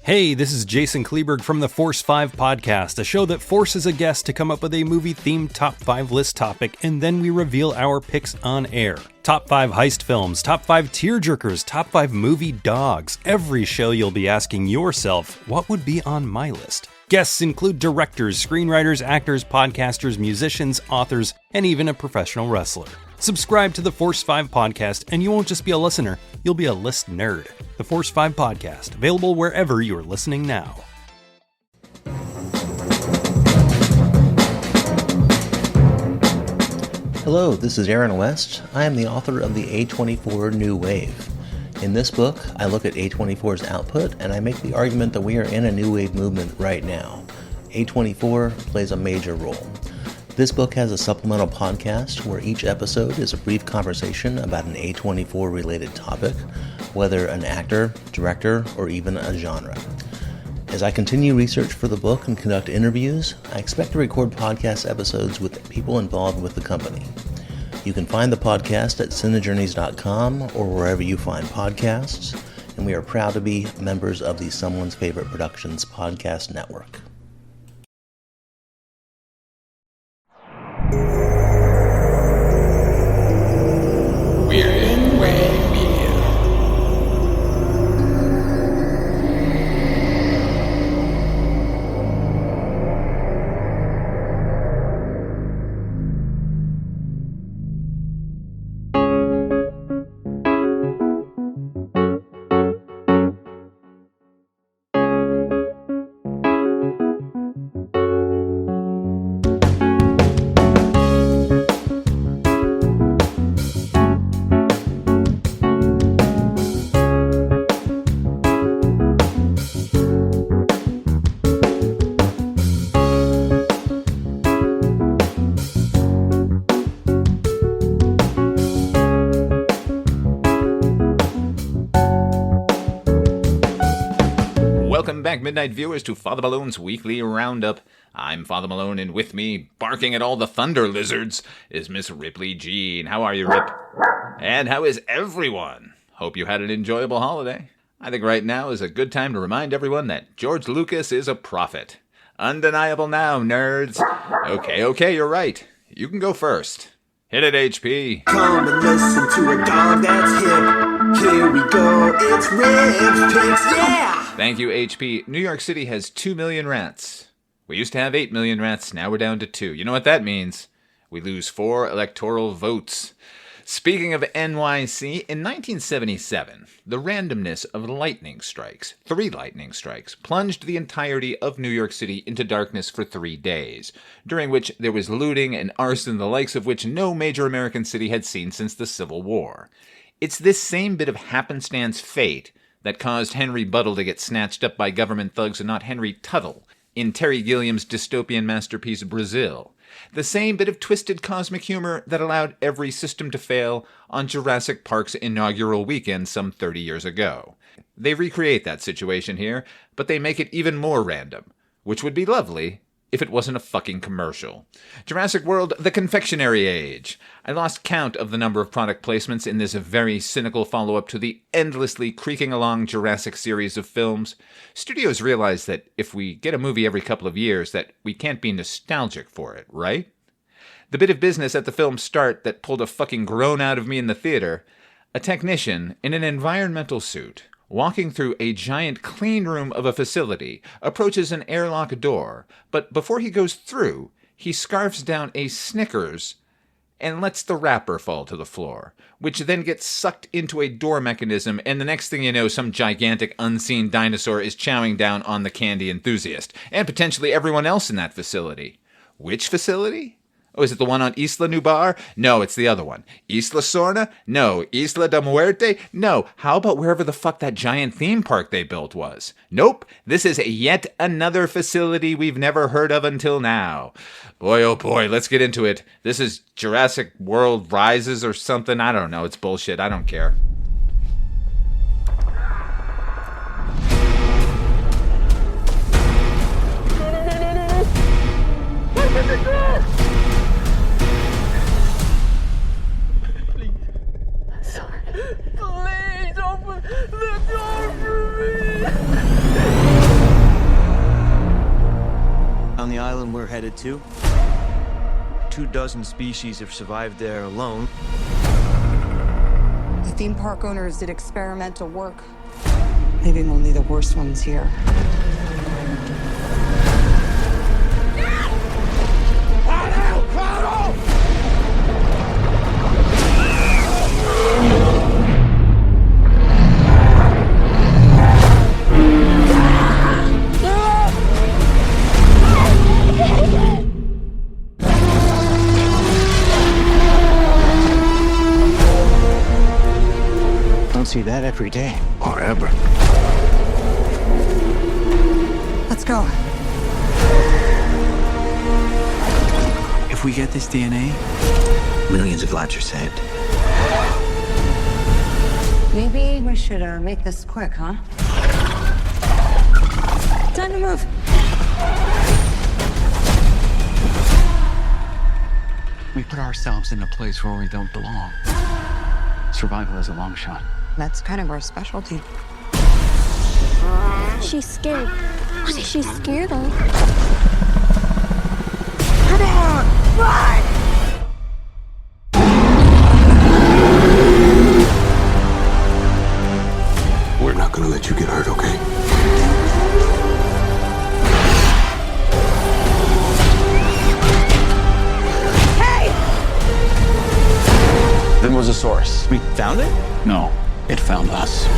Hey, this is Jason Kleberg from the Force 5 podcast, a show that forces a guest to come up with a movie-themed top 5 list topic, and then we reveal our picks on air. Top 5 heist films, top 5 tearjerkers, top 5 movie dogs. Every show you'll be asking yourself, what would be on my list? Guests include directors, screenwriters, actors, podcasters, musicians, authors, and even a professional wrestler. Subscribe to the Force 5 podcast, and you won't just be a listener, you'll be a list nerd. The Force 5 podcast, available wherever you're listening now. Hello, this is Aaron West. I am the author of the A24 New Wave. In this book, I look at A24's output, and I make the argument that we are in a new wave movement right now. A24 plays a major role. This book has a supplemental podcast where each episode is a brief conversation about an A24 related topic, whether an actor, director, or even a genre. As I continue research for the book and conduct interviews, I expect to record podcast episodes with people involved with the company. You can find the podcast at cinejourneys.com or wherever you find podcasts, and we are proud to be members of the Someone's Favorite Productions podcast network. We're in Wave Media. Welcome back, Midnight viewers, to Father Malone's Weekly Roundup. I'm Father Malone, and with me, barking at all the thunder lizards, is Miss Ripley Jean. How are you, Rip? And how is everyone? Hope you had an enjoyable holiday. I think right now is a good time to remind everyone that George Lucas is a prophet. Undeniable now, nerds. Okay, you're right. You can go first. Hit it, HP. Come and listen to a dog that's hip. Here we go, it's Rip's Picks, yeah! Thank you, HP. New York City has 2 million rats. We used to have 8 million rats, now we're down to 2. You know what that means? We lose 4 electoral votes. Speaking of NYC, in 1977, the randomness of lightning strikes, 3 lightning strikes, plunged the entirety of New York City into darkness for 3 days, during which there was looting and arson, the likes of which no major American city had seen since the Civil War. It's this same bit of happenstance fate that caused Henry Buttle to get snatched up by government thugs and not Henry Tuttle in Terry Gilliam's dystopian masterpiece Brazil. The same bit of twisted cosmic humor that allowed every system to fail on Jurassic Park's inaugural weekend some 30 years ago. They recreate that situation here, but they make it even more random, which would be lovely if it wasn't a fucking commercial. Jurassic World, the Confectionary Age. I lost count of the number of product placements in this very cynical follow-up to the endlessly creaking along Jurassic series of films. Studios realize that if we get a movie every couple of years, that we can't be nostalgic for it, right? The bit of business at the film's start that pulled a fucking groan out of me in the theater, a technician in an environmental suit, walking through a giant clean room of a facility, approaches an airlock door, but before he goes through, he scarfs down a Snickers and lets the wrapper fall to the floor, which then gets sucked into a door mechanism, and the next thing you know, some gigantic unseen dinosaur is chowing down on the candy enthusiast, and potentially everyone else in that facility. Which facility? Oh, is it the one on Isla Nubar? No, it's the other one. Isla Sorna? No. Isla de Muerte? No. How about wherever the fuck that giant theme park they built was? Nope. This is yet another facility we've never heard of until now. Boy, oh boy, let's get into it. This is Jurassic World Rises or something. I don't know. It's bullshit. I don't care. Please open the door for me! On the island we're headed to, 24 species have survived there alone. The theme park owners did experimental work, leaving only the worst ones here. Don't see that every day, or ever. Let's go. If we get this DNA, millions of lives are saved. Maybe we should make this quick, huh? Time to move. We put ourselves in a place where we don't belong. Survival is a long shot. That's kind of our specialty. She's scared. What is she scared of? Come on! Run! We're not gonna let you get hurt, okay? There was a source. We found it? No, it found us.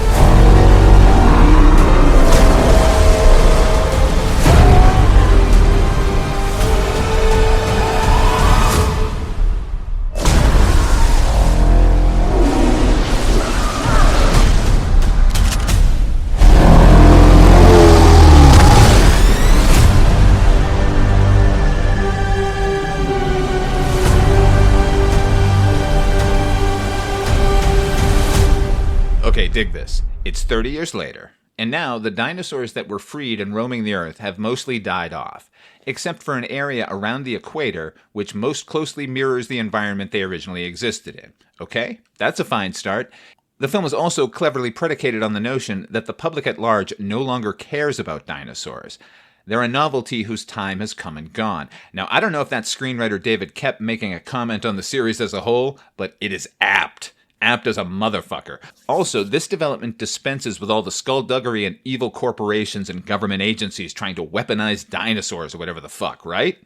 Okay, dig this. It's 30 years later, and now the dinosaurs that were freed and roaming the Earth have mostly died off, except for an area around the equator which most closely mirrors the environment they originally existed in. Okay? That's a fine start. The film is also cleverly predicated on the notion that the public at large no longer cares about dinosaurs. They're a novelty whose time has come and gone. Now, I don't know if that screenwriter David kept making a comment on the series as a whole, but it is apt. Apt as a motherfucker. Also, this development dispenses with all the skullduggery and evil corporations and government agencies trying to weaponize dinosaurs or whatever the fuck, right?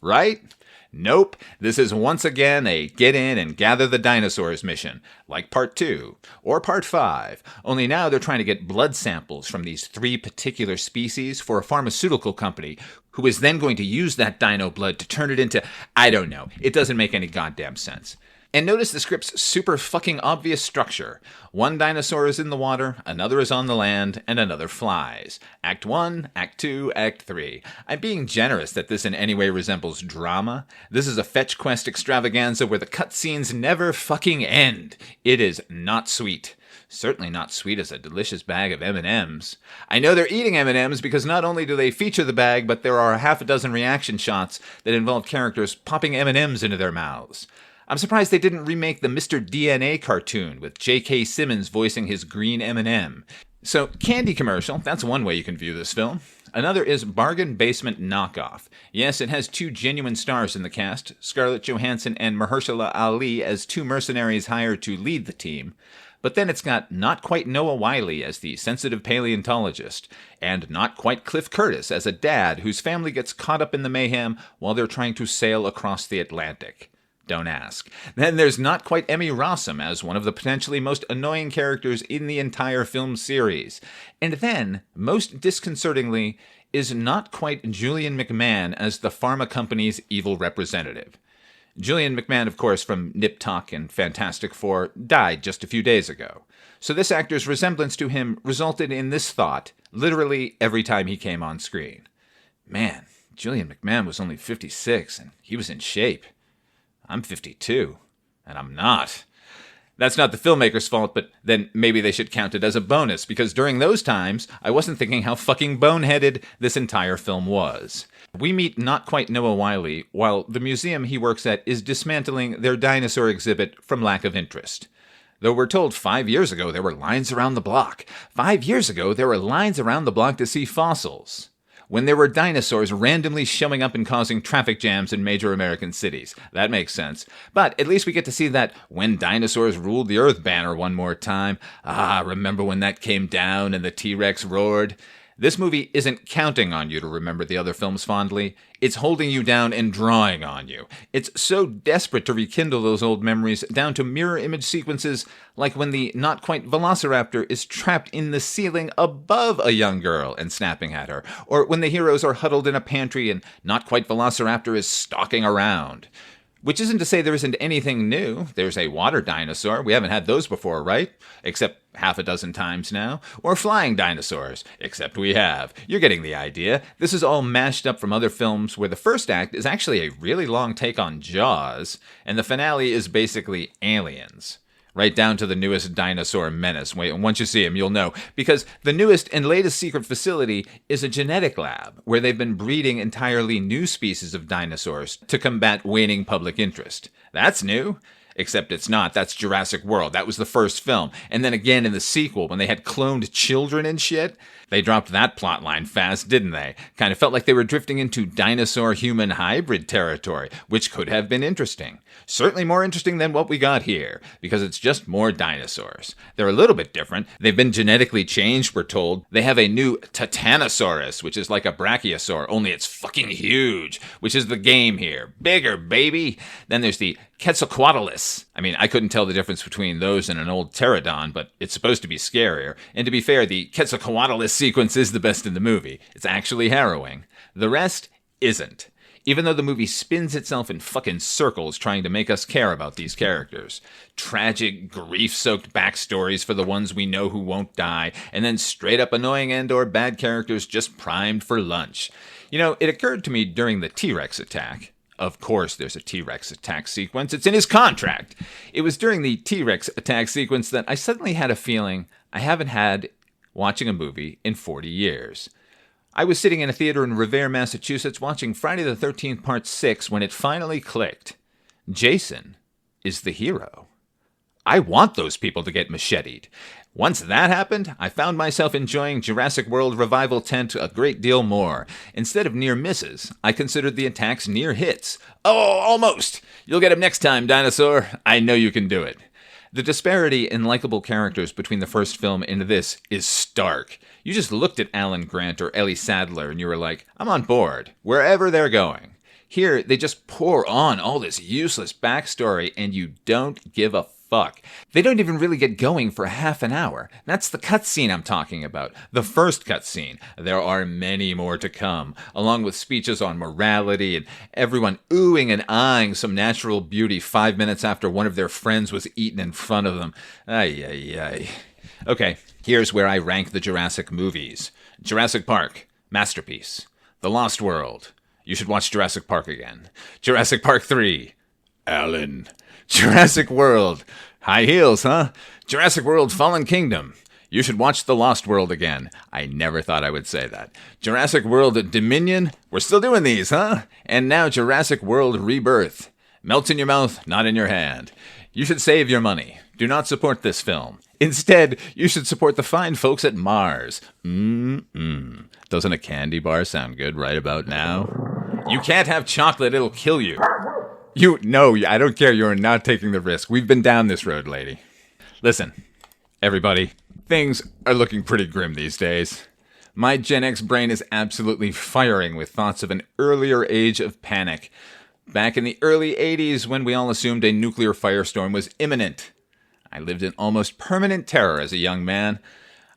Right? Nope. This is once again a get in and gather the dinosaurs mission, like Part 2 or Part 5, only now they're trying to get blood samples from these 3 particular species for a pharmaceutical company who is then going to use that dino blood to turn it into, I don't know. It doesn't make any goddamn sense. And notice the script's super fucking obvious structure. One dinosaur is in the water, another is on the land, and another flies. Act 1, Act 2, Act 3. I'm being generous that this in any way resembles drama. This is a fetch quest extravaganza where the cutscenes never fucking end. It is not sweet. Certainly not sweet as a delicious bag of M&Ms. I know they're eating M&Ms because not only do they feature the bag, but there are a half a dozen reaction shots that involve characters popping M&Ms into their mouths. I'm surprised they didn't remake the Mr. DNA cartoon with J.K. Simmons voicing his green M&M. So, candy commercial, that's one way you can view this film. Another is bargain basement knockoff. Yes, it has 2 genuine stars in the cast, Scarlett Johansson and Mahershala Ali as 2 mercenaries hired to lead the team. But then it's got not quite Noah Wyle as the sensitive paleontologist, and not quite Cliff Curtis as a dad whose family gets caught up in the mayhem while they're trying to sail across the Atlantic. Don't ask. Then there's not quite Emmy Rossum as one of the potentially most annoying characters in the entire film series. And then, most disconcertingly, is not quite Julian McMahon as the pharma company's evil representative. Julian McMahon, of course, from Nip Tuck and Fantastic Four, died just a few days ago. So this actor's resemblance to him resulted in this thought, literally every time he came on screen. Man, Julian McMahon was only 56, and he was in shape. I'm 52, and I'm not. That's not the filmmaker's fault, but then maybe they should count it as a bonus, because during those times, I wasn't thinking how fucking boneheaded this entire film was. We meet not quite Noah Wyle, while the museum he works at is dismantling their dinosaur exhibit from lack of interest. Though we're told 5 years ago there were lines around the block. 5 years ago there were lines around the block to see fossils. when there were dinosaurs randomly showing up and causing traffic jams in major American cities. That makes sense. But at least we get to see that "when dinosaurs ruled the earth" banner one more time. Ah, remember when that came down and the T-Rex roared? This movie isn't counting on you to remember the other films fondly. It's holding you down and drawing on you. It's so desperate to rekindle those old memories down to mirror image sequences like when the not-quite velociraptor is trapped in the ceiling above a young girl and snapping at her, or when the heroes are huddled in a pantry and not-quite velociraptor is stalking around. Which isn't to say there isn't anything new. There's a water dinosaur. We haven't had those before, right? Except half a dozen times now. Or flying dinosaurs. Except we have. You're getting the idea. This is all mashed up from other films where the first act is actually a really long take on Jaws, and the finale is basically Aliens. Right down to the newest dinosaur menace. Wait, once you see him, you'll know. Because the newest and latest secret facility is a genetic lab where they've been breeding entirely new species of dinosaurs to combat waning public interest. That's new. Except it's not. That's Jurassic World. That was the first film. And then again in the sequel, when they had cloned children and shit, they dropped that plotline fast, didn't they? Kind of felt like they were drifting into dinosaur-human hybrid territory, which could have been interesting. Certainly more interesting than what we got here, because it's just more dinosaurs. They're a little bit different. They've been genetically changed, we're told. They have a new Titanosaurus, which is like a brachiosaur, only it's fucking huge, which is the game here. Bigger, baby! Then there's the Quetzalcoatlus. I mean, I couldn't tell the difference between those and an old pterodon, but it's supposed to be scarier. And to be fair, the Quetzalcoatlus sequence is the best in the movie. It's actually harrowing. The rest isn't. Even though the movie spins itself in fucking circles trying to make us care about these characters. Tragic, grief-soaked backstories for the ones we know who won't die, and then straight-up annoying and/or bad characters just primed for lunch. You know, it occurred to me during the T-Rex attack. Of course there's a T-Rex attack sequence. It's in his contract. It was during the T-Rex attack sequence that I suddenly had a feeling I haven't had watching a movie in 40 years. I was sitting in a theater in Revere, Massachusetts, watching Friday the 13th Part 6 when it finally clicked. Jason is the hero. I want those people to get macheted. Once that happened, I found myself enjoying Jurassic World Revival Tent a great deal more. Instead of near misses, I considered the attacks near hits. Oh, almost! You'll get him next time, dinosaur. I know you can do it. The disparity in likable characters between the first film and this is stark. You just looked at Alan Grant or Ellie Sattler and you were like, I'm on board, wherever they're going. Here, they just pour on all this useless backstory and you don't give a fuck. They don't even really get going for half an hour. That's the cutscene I'm talking about. The first cutscene. There are many more to come, along with speeches on morality and everyone oohing and eyeing some natural beauty 5 minutes after one of their friends was eaten in front of them. Ay, ay, ay. Okay, here's where I rank the Jurassic movies. Jurassic Park, masterpiece. The Lost World. You should watch Jurassic Park again. Jurassic Park 3. Alan. Jurassic World. High heels, huh? Jurassic World Fallen Kingdom. You should watch The Lost World again. I never thought I would say that. Jurassic World Dominion. We're still doing these, huh? And now Jurassic World Rebirth. Melts in your mouth, not in your hand. You should save your money. Do not support this film. Instead, you should support the fine folks at Mars. Doesn't a candy bar sound good right about now? You can't have chocolate, it'll kill you. No, I don't care. You're not taking the risk. We've been down this road, lady. Listen, everybody, things are looking pretty grim these days. My Gen X brain is absolutely firing with thoughts of an earlier age of panic. Back in the early 80s, when we all assumed a nuclear firestorm was imminent. I lived in almost permanent terror as a young man.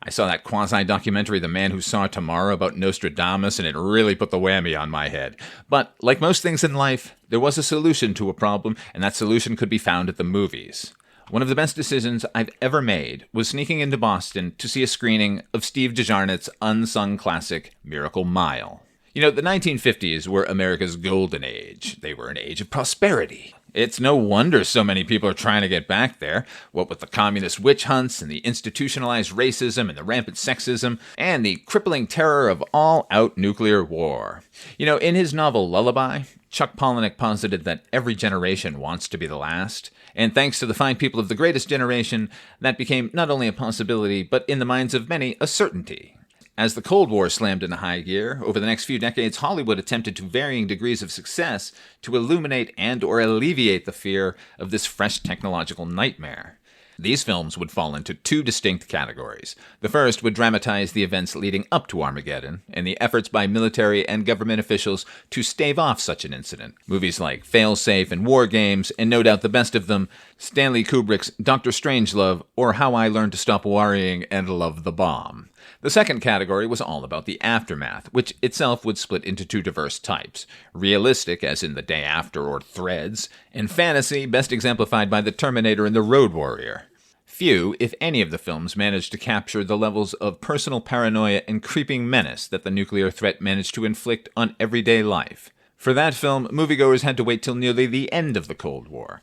I saw that quasi-documentary, The Man Who Saw Tomorrow, about Nostradamus, and it really put the whammy on my head. But, like most things in life, there was a solution to a problem, and that solution could be found at the movies. One of the best decisions I've ever made was sneaking into Boston to see a screening of Steve DeJarnett's unsung classic, Miracle Mile. You know, the 1950s were America's golden age. They were an age of prosperity. It's no wonder so many people are trying to get back there, what with the communist witch hunts and the institutionalized racism and the rampant sexism and the crippling terror of all-out nuclear war. You know, in his novel Lullaby, Chuck Palahniuk posited that every generation wants to be the last, and thanks to the fine people of the greatest generation, that became not only a possibility, but in the minds of many, a certainty. As the Cold War slammed into high gear, over the next few decades, Hollywood attempted to varying degrees of success to illuminate and or alleviate the fear of this fresh technological nightmare. These films would fall into two distinct categories. The first would dramatize the events leading up to Armageddon and the efforts by military and government officials to stave off such an incident. Movies like Failsafe and War Games, and no doubt the best of them, Stanley Kubrick's Dr. Strangelove, or How I Learned to Stop Worrying and Love the Bomb. The second category was all about the aftermath, which itself would split into two diverse types. Realistic, as in The Day After or Threads, and fantasy, best exemplified by The Terminator and The Road Warrior. Few, if any of the films managed to capture the levels of personal paranoia and creeping menace that the nuclear threat managed to inflict on everyday life. For that film, moviegoers had to wait till nearly the end of the Cold War.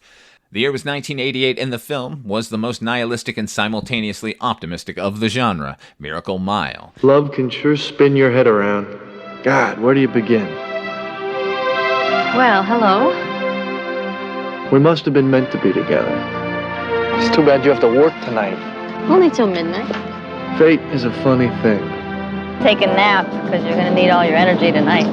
The year was 1988, and the film was the most nihilistic and simultaneously optimistic of the genre, Miracle Mile. Love can sure spin your head around. God, where do you begin? Well, hello. We must have been meant to be together. It's too bad you have to work tonight. Only till midnight. Fate is a funny thing. Take a nap, because you're going to need all your energy tonight.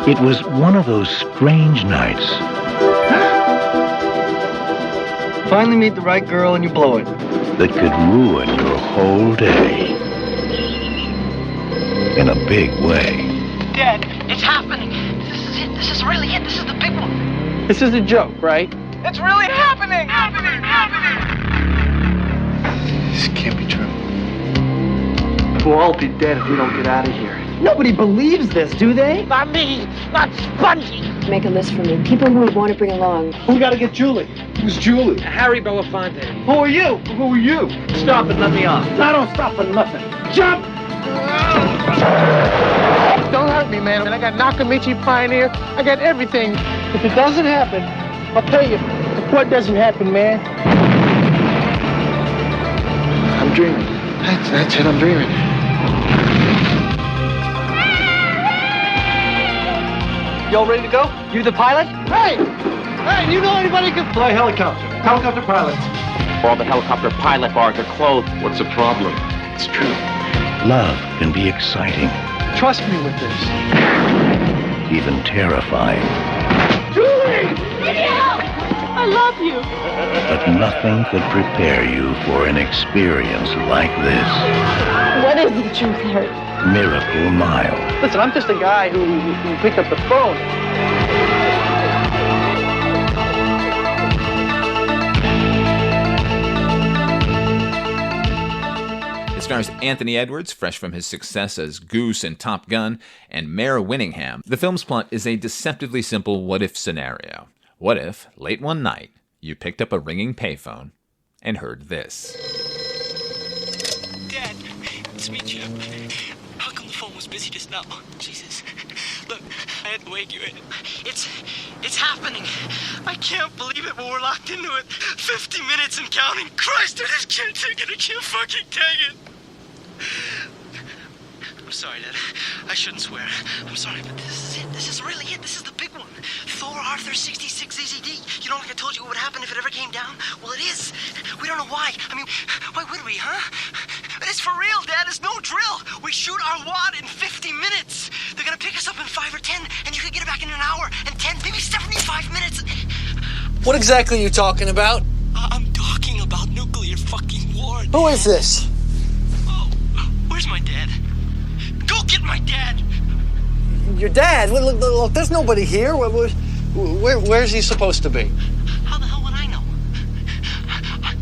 It was one of those strange nights. Finally meet the right girl and you blow it. That could ruin your whole day. In a big way. Dad, it's happening. This is it. This is really it. This is the big one. This is a joke, right? It's really happening. This can't be true. We'll all be dead if we don't get out of here. Nobody believes this, do they? Not me. Not Spongy. Make a list for me. People who we want to bring along. We gotta get Julie. Who's Julie? Harry Belafonte. Who are you? Who are you? Stop and let me off. I don't stop for nothing. Jump! Don't hurt me, man. I got Nakamichi Pioneer. I got everything. If it doesn't happen, I'll pay you. If what doesn't happen, man? I'm dreaming. That's it, I'm dreaming. Y'all ready to go? You the pilot? Hey! Hey, you know anybody who can fly helicopter? Helicopter pilots. All the helicopter pilot bars are closed. What's the problem? It's true. Love can be exciting, Trust me with this. even terrifying. Julie! I love you. But nothing could prepare you for an experience like this. What is the truth, Harry? Miracle Mile. Listen, I'm just a guy who picked up the phone. It stars Anthony Edwards, fresh from his success as Goose in Top Gun, and Mare Winningham. The film's plot is a deceptively simple what-if scenario. What if, late one night, you picked up a ringing payphone and heard this? Dad, it's me, Jim. How come the phone was busy just now? Jesus. Look, I had to wake you in. It's happening. I can't believe it, but we're locked into it. 50 minutes and counting. Christ, I just can't take it. I can't fucking take it. I'm sorry, Dad. I shouldn't swear. I'm sorry, but this is it. This is really it. This is the big one. Thor Arthur 66 ZZD. You know, like I told you what would happen if it ever came down? Well, it is. We don't know why. I mean, why would we, huh? It's for real, Dad. It's no drill. We shoot our wad in 50 minutes. They're gonna pick us up in 5 or 10, and you can get it back in an hour, and 10, maybe 75 minutes. What exactly are you talking about? I'm talking about nuclear fucking war. Who is this? Oh, where's my dad? Go get my dad! Your dad? Look, there's nobody here. Where's he supposed to be? How the hell would I know?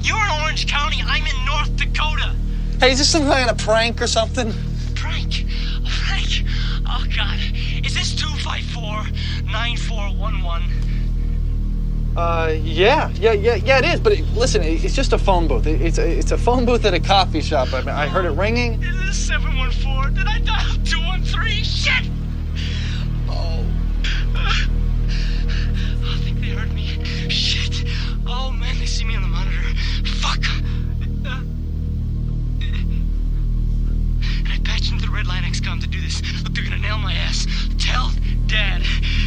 You're in Orange County. I'm in North Dakota. Hey, is this some kind of prank or something? Prank? A prank? Oh, God. Is this 254-9411? Yeah, it is. But listen, it's just a phone booth. It's a phone booth at a coffee shop. I mean, I heard it ringing. Is this 714? Did I dial 213? Shit! Oh. I think they heard me. Shit. Oh, man, they see me on the monitor. Fuck. And I patched into the Red Line XCOM to do this. Look, they're gonna nail my ass. Tell Dad.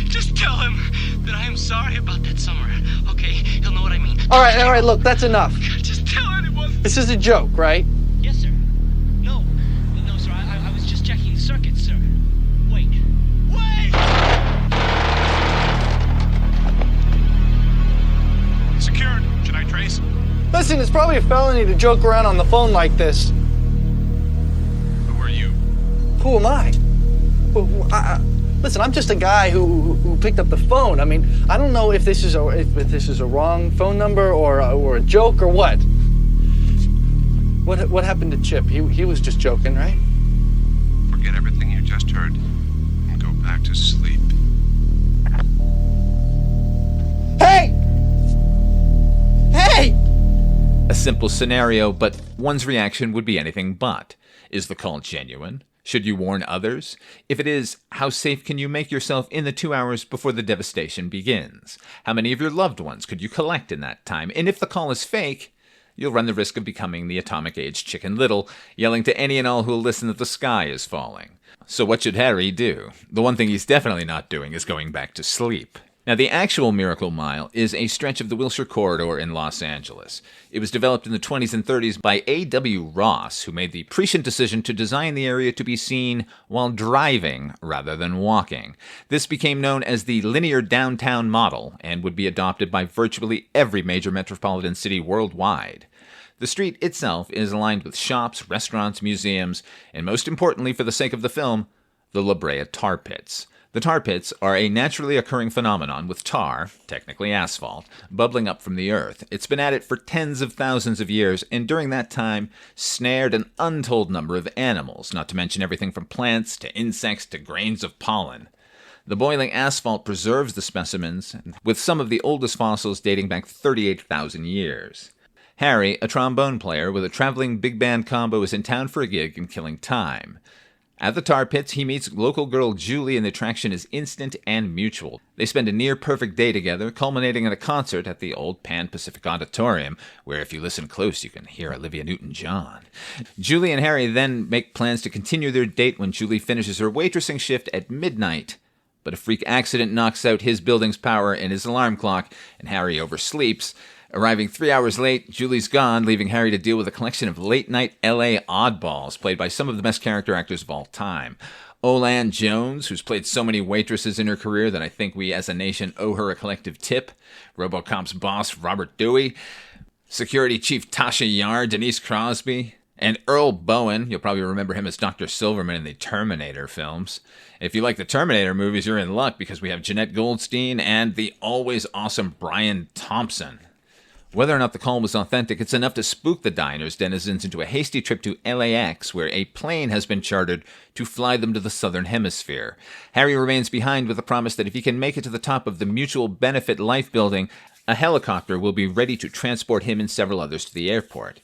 Just I'm sorry about that summer. Okay, he'll know what I mean. All right, look, that's enough. Just tell anyone. This is a joke, right? Yes, sir. No, sir, I was just checking the circuit, sir. Wait. Secured. Should I trace? Listen, it's probably a felony to joke around on the phone like this. Who are you? Who am I? Listen, I'm just a guy who picked up the phone. I mean, I don't know if this is a wrong phone number or a joke or what. What happened to Chip? He was just joking, right? Forget everything you just heard and go back to sleep. Hey! Hey! A simple scenario, but one's reaction would be anything but. Is the call genuine? Should you warn others? If it is, how safe can you make yourself in the 2 hours before the devastation begins? How many of your loved ones could you collect in that time? And if the call is fake, you'll run the risk of becoming the atomic age Chicken Little, yelling to any and all who'll listen that the sky is falling. So what should Harry do? The one thing he's definitely not doing is going back to sleep. Now, the actual Miracle Mile is a stretch of the Wilshire Corridor in Los Angeles. It was developed in the 20s and 30s by A.W. Ross, who made the prescient decision to design the area to be seen while driving rather than walking. This became known as the linear downtown model and would be adopted by virtually every major metropolitan city worldwide. The street itself is lined with shops, restaurants, museums, and most importantly for the sake of the film, the La Brea tar pits. The tar pits are a naturally occurring phenomenon with tar, technically asphalt, bubbling up from the earth. It's been at it for tens of thousands of years, and during that time, snared an untold number of animals, not to mention everything from plants to insects to grains of pollen. The boiling asphalt preserves the specimens, with some of the oldest fossils dating back 38,000 years. Harry, a trombone player with a traveling big band combo, is in town for a gig and killing time. At the tar pits, he meets local girl Julie, and the attraction is instant and mutual. They spend a near-perfect day together, culminating in a concert at the old Pan Pacific Auditorium, where if you listen close, you can hear Olivia Newton-John. Julie and Harry then make plans to continue their date when Julie finishes her waitressing shift at midnight. But a freak accident knocks out his building's power and his alarm clock, and Harry oversleeps. Arriving 3 hours late, Julie's gone, leaving Harry to deal with a collection of late-night L.A. oddballs played by some of the best character actors of all time. Olan Jones, who's played so many waitresses in her career that I think we as a nation owe her a collective tip. RoboCop's boss, Robert Dewey. Security Chief Tasha Yar, Denise Crosby. And Earl Bowen, you'll probably remember him as Dr. Silverman in the Terminator films. If you like the Terminator movies, you're in luck because we have Jeanette Goldstein and the always awesome Brian Thompson. Whether or not the call was authentic, it's enough to spook the diner's denizens into a hasty trip to LAX, where a plane has been chartered to fly them to the southern hemisphere. Harry remains behind with the promise that if he can make it to the top of the Mutual Benefit Life Building, a helicopter will be ready to transport him and several others to the airport.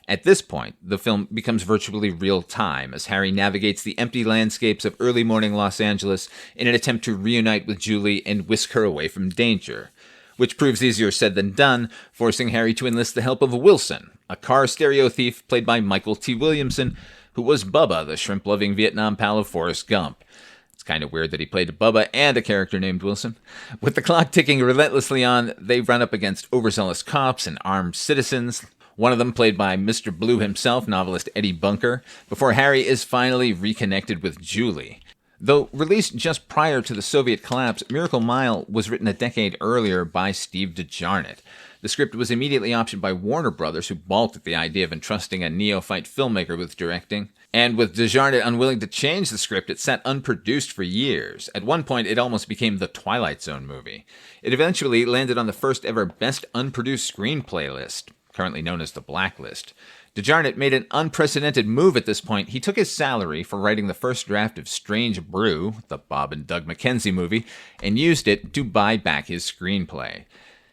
At this point, the film becomes virtually real-time as Harry navigates the empty landscapes of early morning Los Angeles in an attempt to reunite with Julie and whisk her away from danger. Which proves easier said than done, forcing Harry to enlist the help of Wilson, a car stereo thief played by Michael T. Williamson, who was Bubba, the shrimp-loving Vietnam pal of Forrest Gump. It's kind of weird that he played Bubba and a character named Wilson. With the clock ticking relentlessly on, they run up against overzealous cops and armed citizens, one of them played by Mr. Blue himself, novelist Eddie Bunker, before Harry is finally reconnected with Julie. Though released just prior to the Soviet collapse, Miracle Mile was written a decade earlier by Steve DeJarnett. The script was immediately optioned by Warner Brothers, who balked at the idea of entrusting a neophyte filmmaker with directing. And with DeJarnett unwilling to change the script, it sat unproduced for years. At one point, it almost became the Twilight Zone movie. It eventually landed on the first ever Best Unproduced Screenplay list, currently known as the Blacklist. DeJarnett made an unprecedented move at this point. He took his salary for writing the first draft of Strange Brew, the Bob and Doug McKenzie movie, and used it to buy back his screenplay.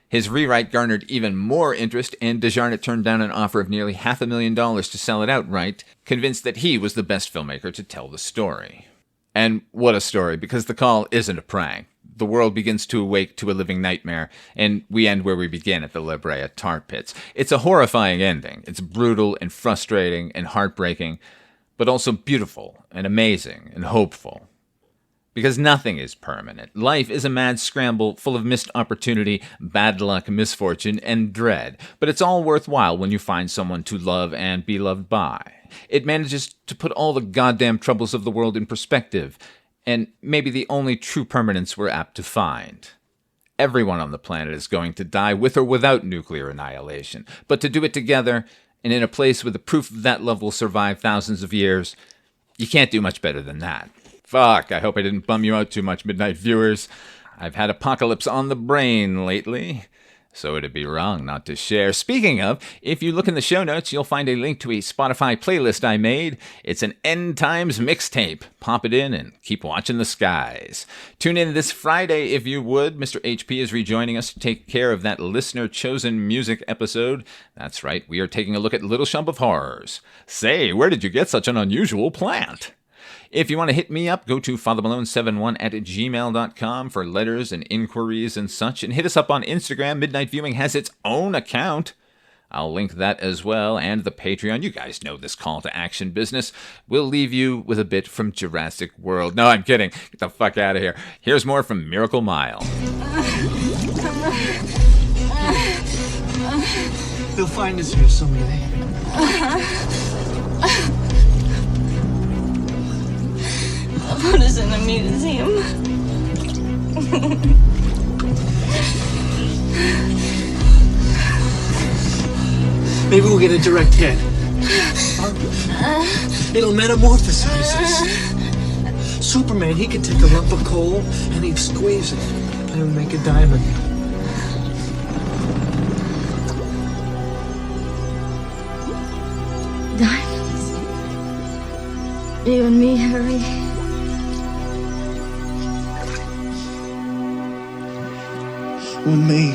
His rewrite garnered even more interest, and DeJarnett turned down an offer of nearly $500,000 to sell it outright, convinced that he was the best filmmaker to tell the story. And what a story, because the call isn't a prank. The world begins to awake to a living nightmare, and we end where we begin at the La Brea tar pits. It's a horrifying ending. It's brutal and frustrating and heartbreaking, but also beautiful and amazing and hopeful. Because nothing is permanent. Life is a mad scramble full of missed opportunity, bad luck, misfortune, and dread. But it's all worthwhile when you find someone to love and be loved by. It manages to put all the goddamn troubles of the world in perspective, and maybe the only true permanence we're apt to find. Everyone on the planet is going to die with or without nuclear annihilation, but to do it together, and in a place where the proof of that love will survive thousands of years, you can't do much better than that. Fuck, I hope I didn't bum you out too much, Midnight viewers. I've had apocalypse on the brain lately, so it'd be wrong not to share. Speaking of, if you look in the show notes, you'll find a link to a Spotify playlist I made. It's an End Times Mixtape. Pop it in and keep watching the skies. Tune in this Friday if you would. Mr. HP is rejoining us to take care of that listener-chosen music episode. That's right, we are taking a look at Little Shop of Horrors. Say, where did you get such an unusual plant? If you want to hit me up, go to fathermalone71@gmail.com for letters and inquiries and such, and hit us up on Instagram. Midnight Viewing has its own account. I'll link that as well, and the Patreon. You guys know this call to action business. We'll leave you with a bit from Jurassic World. No, I'm kidding. Get the fuck out of here. Here's more from Miracle Mile. They'll find us here someday. Put us in a museum. Maybe we'll get a direct hit. It'll metamorphosize us. Superman, he could take a lump of coal and he'd squeeze it and it would make a diamond. Diamonds. You and me, Harry. Or me.